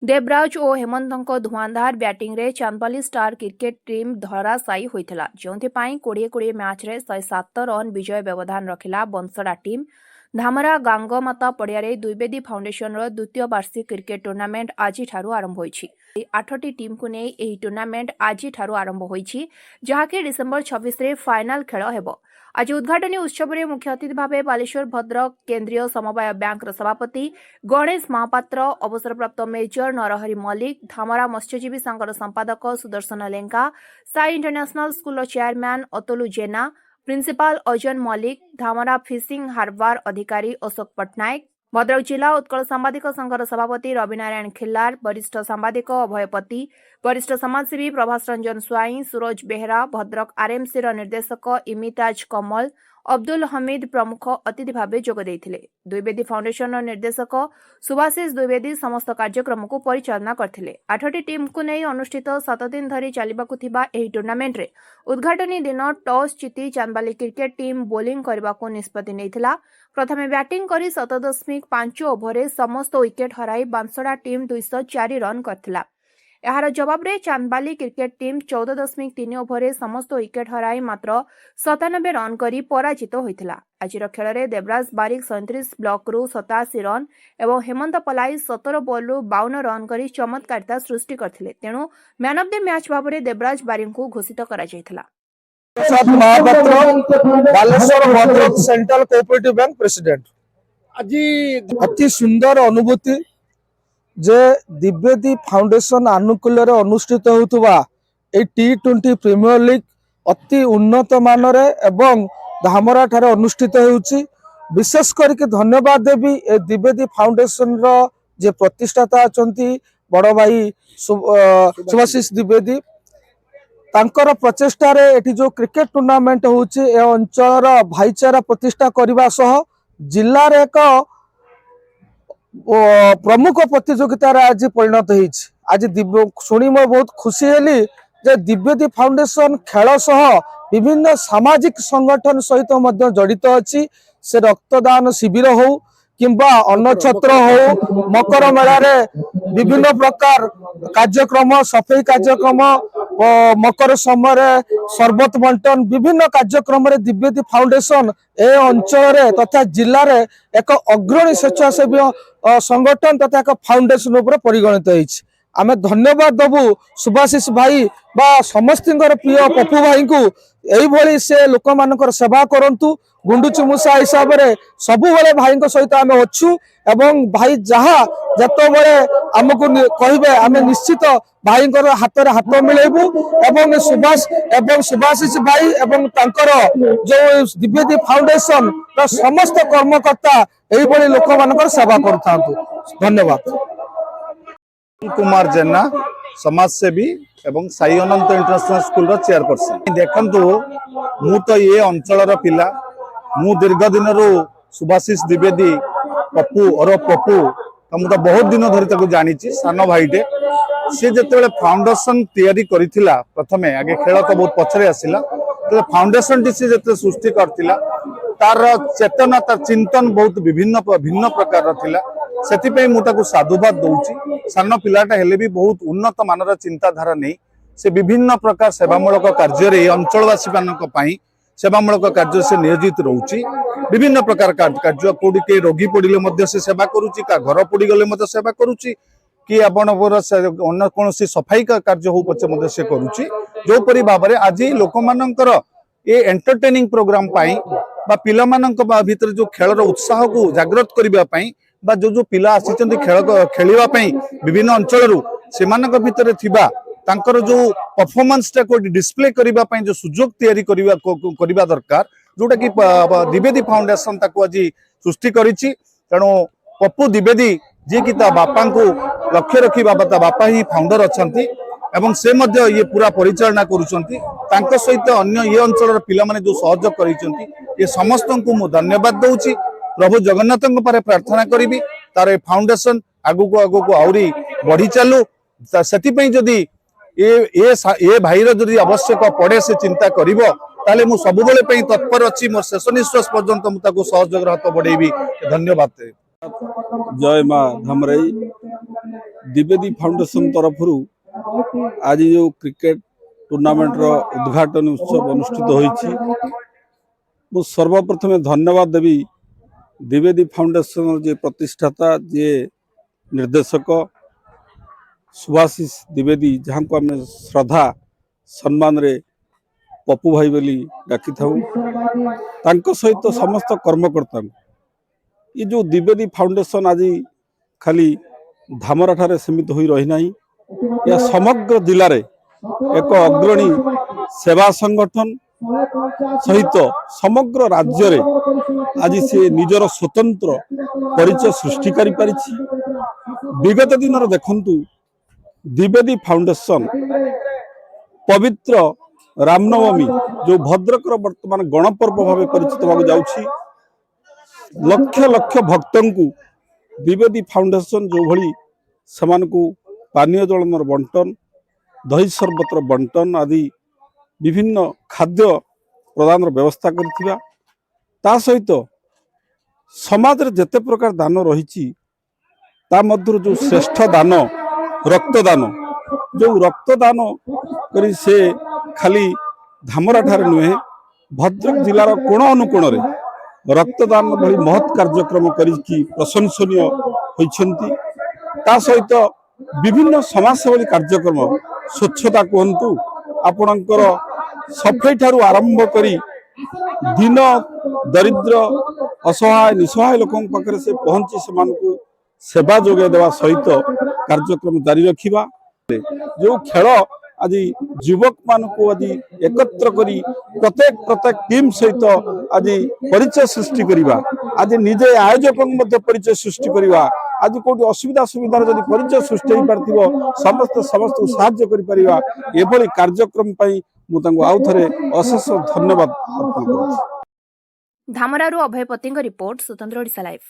देवराज और हेमंत धुआंधार बैटिंग रे chandbali star cricket team धराशायी होइथिला जोंथिपाई 20 मैच रे 107 रन विजय व्यवधान रखिला बंसड़ा टीम। धामरा गांगमाता पड़ियारे द्विवेदी फाउंडेशन रो द्वितीय वार्षिक क्रिकेट टूर्नामेंट आज आरंभ होइछि। 8टी टीम को नहीं एही टूर्नामेंट आज आरंभ होइछि जहाके डिसेंबर 26 रे फाइनल खेल हेबो। आज उद्घाटनी उत्सव में मुख्य अतिथि भाव बालेश्वर भद्रक केन्द्रीय समवाय बैंक सभापति गणेश महापात्र, अवसरप्राप्त मेजर नरहरि मल्लिक, धामरा मत्स्यजीवी संघर संपादक Sudarshan Lenka, Sai international school chairman Atulu Jena, principal Ajan Mallik, Dhamra fishing harbour अधिकारी अशोक पट्टनायक, भद्रक जिला उत्कल सांबादिक संघर सभापति रविनारायण खिल्लार, वरिष्ठ सांबादिक अभयपति, वरिष्ठ समाजसेवी प्रभास रंजन स्वाई, सूरज बेहरा, भद्रक आरएमसी निर्देशक इमिताज कमल, अब्दुल हमीद प्रमुख अतिथि भाव जोग देइथिले। द्विवेदी फाउंडेशन निर्देशक सुभाषिष द्विवेदी समस्त कार्यक्रम को परिचालना करथिले। 8टी टीम को नहीं अनुष्ठित 7 दिन धरी चलिबाकु थिबा एही टूर्नामेंट रे उद्घाटनी दिन टॉस जीति चांदबाली क्रिकेट टीम बोलिंग करबाकु निष्पत्ति नेइथिला। प्रथमे बैटिंग करी 7.5 ओभर समस्त विकेट हराई बांसड़ा टीम 204 रन करथिला। यार जवाब रे चांदबाली क्रिकेट टीम 14.3 ओभर समस्त विकेट हराई मात्र 97 रन करी पराजित होइथिला। आजिर खेल रे देवराज बारिक 37 ब्लॉक रु 87 रन एवं हेमंत पलाई 17 बॉल रु 52 रन करी चमत्कारिता सृष्टि करथिले। तेणु मैन ऑफ द मैच भाव में देवराज बारिक को घोषित करा जायथिला। Baleswar Bhadrak central cooperative bank president आज अति सुंदर अनुभूति जे द्विवेदी फाउंडेशन आनुकूल्य अनुष्ठित होउतबा ए T20 प्रीमियर लीग अति उन्नत मानर एवं धामरा ठारे अनुष्ठित होउची। विशेष करके धन्यवाद देवी ए द्विवेदी फाउंडेशन रो जे प्रतिष्ठाता अछंती बड़ भाई सुभाषिष द्विवेदी तांकर प्रचेष्टा रे एठी जो क्रिकेट टूर्नामेंट होउची ए अंचल भाईचारा प्रतिष्ठा करबा सह जिल्ला रे एक प्रमुख प्रतियोगिता आज परिणत होइछि। आज शुणी मैं बहुत खुशी हेली जे द्विवेदी फाउंडेशन खेल सह विभिन्न सामाजिक संगठन सहित मध्य जड़ित अछि। से रक्तदान शिविर हो किंबा अन्नछत्र हो, मकर मेला रे विभिन्न प्रकार कार्यक्रम, सफाई कार्यक्रम, मकर समय शरबत बंटन, विभिन्न कार्यक्रम रे द्विवेदी फाउंडेशन ए अंचल रे तथा जिल्ला रे एक अग्रणी स्वेच्छासेवी संगठन तथा एक फाउंडेशन उपर परिगणित होइछि। आमे धन्यवाद दबु सुभाषिष भाई बा समस्त प्रिय पप्पू भाई को एई भली से लोक मानकर सेवा करंतु। गुंडुची मूसा हिसाब रे सबु बेले भाई सहित आमे अच्छु एवं भाई जहा जत बेले आमको कहिबे आमे निश्चित भाई हाथ रे हाथ मिलेबू एवं सुभाषिष भाई एवं तांकर जो द्विवेदी फाउंडेशन समस्त कर्मकर्ता एई भली लोक मानकर सेवा करथांतु। धन्यवाद। कुमार जेना समाजसेवी एवं साई अनंत इंटरनेशनल स्कूल चेयरपर्सन। देखंतु मु तो ये अंचल पिला, मु दीर्घ दिन सुभाषिष द्विवेदी पप्पू और पप्पू मु तो बहुत दिन धरी जानी सान भाईटे। सी जो फाउंडेशन तैयारी करिथिला प्रथमे आगे खेल तो बहुत पछरे आसिला तो फाउंडेशन टी जो सृष्टि करथिला तार चेतना तार चिंतन बहुत भिन्न प्रकार थिला। सेतिपई मु ताकू साधुवाद दउची। सान पिलाटा हेले भी बहुत उन्नत मानर चिंताधारा नहीं से विभिन्न प्रकार सेवामूलक कार्य अंचलवासी मानक पई सेवामूलक कार्य से नियोजित रोची। विभिन्न प्रकार कार्य कोडी के रोगी पड़िले मध्य से सेवा करूची, का घर पड़ी गले मध्य सेवा करूची, कि आपणकर अन्य कौन सफाई कार्य हो पचे मध्य से करूची। जो परि भाबरे आज लोक मानकर ए एंटरटेनिंग प्रोग्राम पाई बा पिला मानक भीतर जो खेलर उत्साह को जागृत करबा पाई बा जो पिला आसिचंती खेल खेलिबा पाई विभिन्न अंचल से मानक भीतर थिबा तांकर जो परफॉर्मेंस टा को डिस्प्ले करबा पाई जो सुजोग तैयारी करबा दरकार जोटा कि द्विवेदी फाउंडेशन ताको आज सृष्टि करिछि। तेणु पप्पू द्विवेदी जे कि ता बापा को लक्ष्य रखी बाबा बापा ही फाउंडर अछंती एवं से मध्य ये पूरा परिचालना करूछंती। तांको सहित अन्य ये अंचल पिला माने जो सहयोग करिसंती ये समस्त को मु धन्यवाद दउची। प्रभु जगन्नाथ पारे प्रार्थना करी तार फाउंडेशन आगु को आउरी बढ़ी चलू। से जदि ए भाईर जदि आवश्यक पड़े से चिंता करिवो ताले मु सब बेले तत्पर अच्छी मोर शेष निश्वास पर्यंत मुझे सहयोग हाथ बढ़ेबी। धन्यवाद। जय माँ धमरई द्विवेदी फाउंडेशन तरफ आज जो क्रिकेट टूर्नामेंट रो उद्घाटन उत्सव अनुष्ठित होईछि मु सर्वप्रथमे धन्यवाद देवी द्विवेदी फाउंडेशन जे प्रतिष्ठाता जे निर्देशक सुभाषिष द्विवेदी जहाँ को आम श्रद्धा सम्मान रे पप्पू भाई बोली डाकी था सहित समस्त कर्मकर्ता ये जो द्विवेदी फाउंडेशन आज खाली धामरा ठारे सीमित हो रही नहीं या समग्र जिले रे एक अग्रणी सेवा संगठन सहित समग्र राज्य रे आज से निजर स्वतंत्र परिचय सृष्टि करि परिछि। विगत दिन देखंतु द्विवेदी फाउंडेशन पवित्र रामनवमी जो भद्रकर वर्तमान गणपर्व भाव परिचित होगा जाउछि लक्ष लक्ष भक्तों को द्विवेदी फाउंडेशन जो भली समान को पानीय जल बंटन दही शरबतर बंटन आदि विभिन्न खाद्य प्रदान व्यवस्था करथिबा ता सहित समाज रे जेते प्रकार दान रही ता मध्य जो श्रेष्ठ दान रक्तदान जो रक्तदान करी से खाली धामरा ठारे नुहे भद्रक जिलार कोण अनुकोण रे रक्तदान भली महत् कार्यक्रम करी प्रशंसनीय होइछंती। ता सहित विभिन्न समाजसेवी कार्यक्रम स्वच्छता कहतु आपणकर सफाई ठारू आरंभ करी दिन दरिद्र असहाय निसहाय लोकों पाखरे से पहुंची से सेवा जोगे देवा सहित कार्यक्रम जारी रखिबा। जो खेल आज युवक मान को आज एकत्र करी प्रत्येक टीम सहित आज परिचय सृष्टि करिबा आज निजे आयोजक परिचय सृष्टि करिबा आज कोटी असुविधा सुविधार जदि परिचय सृष्टि हो पार्थिबो समस्त साहाय्य करि परिबा एभली कार्यक्रम पई मु तांको आउ थरे अशेष धन्यवाद अर्पण करूछि। धामरारू अभय पतिଙ୍କ रिपोर्ट स्वतंत्र ओडिशा लाइव।